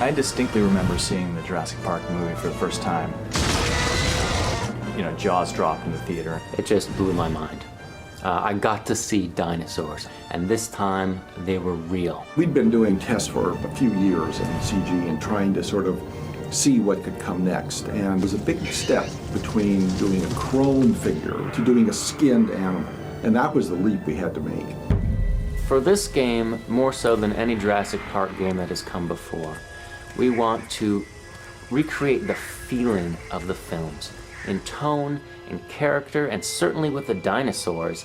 I distinctly remember seeing the Jurassic Park movie for the first time. You know, jaws dropped in the theater. It just blew my mind. I got to see dinosaurs, and this time they were real. We'd been doing tests for a few years in CG and trying to sort of see what could come next. And it was a big step between doing a chrome figure to doing a skinned animal. And that was the leap we had to make. For this game, more so than any Jurassic Park game that has come before, we want to recreate the feeling of the films in tone, in character, and certainly with the dinosaurs,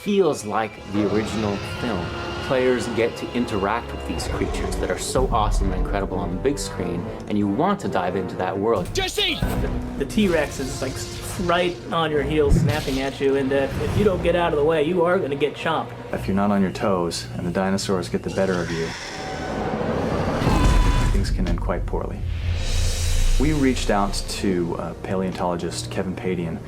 feels like the original film. Players get to interact with these creatures that are so awesome and incredible on the big screen, and you want to dive into that world. Jesse! The T-Rex is like right on your heels snapping at you, and if you don't get out of the way, you are going to get chomped. If you're not on your toes and the dinosaurs get the better of you, things can end quite poorly. We reached out to paleontologist Kevin Padian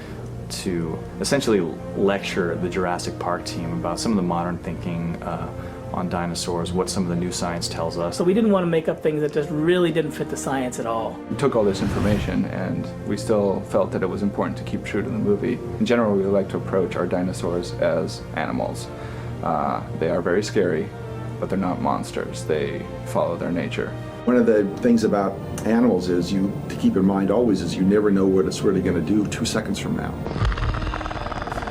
to essentially lecture the Jurassic Park team about some of the modern thinking on dinosaurs, what some of the new science tells us. So we didn't want to make up things that just really didn't fit the science at all. We took all this information and we still felt that it was important to keep true to the movie. In general, we like to approach our dinosaurs as animals. They are very scary, but they're not monsters. They follow their nature. One of the things about animals is to keep in mind always is you never know what it's really going to do 2 seconds from now.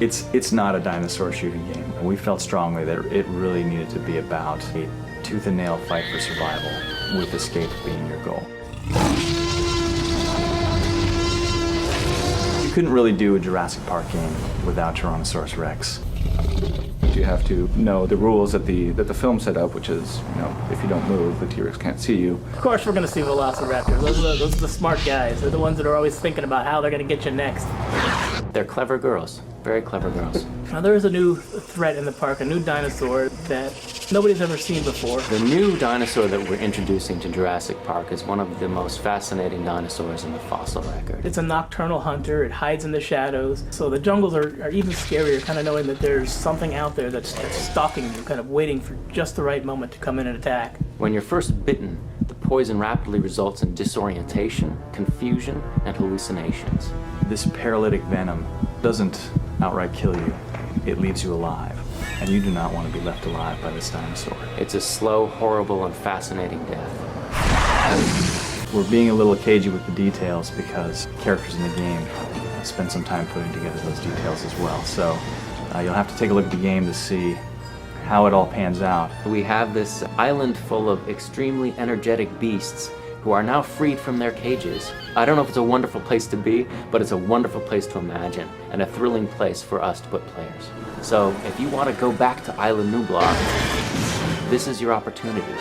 It's not a dinosaur shooting game. We felt strongly that it really needed to be about a tooth and nail fight for survival, with escape being your goal. You couldn't really do a Jurassic Park game without Tyrannosaurus Rex. You have to know the rules that the film set up, which is, you know, if you don't move, the T-Rex can't see you. Of course we're going to see velociraptors. Those are the smart guys. They're the ones that are always thinking about how they're going to get you next. They're clever girls, very clever girls. Now there is a new threat in the park, a new dinosaur that nobody's ever seen before. The new dinosaur that we're introducing to Jurassic Park is one of the most fascinating dinosaurs in the fossil record. It's a nocturnal hunter. It hides in the shadows. So the jungles are even scarier, kind of knowing that there's something out there that's stalking you, kind of waiting for just the right moment to come in and attack. When you're first bitten, the poison rapidly results in disorientation, confusion, and hallucinations. This paralytic venom doesn't outright kill you, it leaves you alive. And you do not want to be left alive by this dinosaur. It's a slow, horrible, and fascinating death. We're being a little cagey with the details because characters in the game spend some time putting together those details as well. So you'll have to take a look at the game to see how it all pans out. We have this island full of extremely energetic beasts who are now freed from their cages. I don't know if it's a wonderful place to be, but it's a wonderful place to imagine, and a thrilling place for us to put players. So if you want to go back to Isla Nublar, this is your opportunity.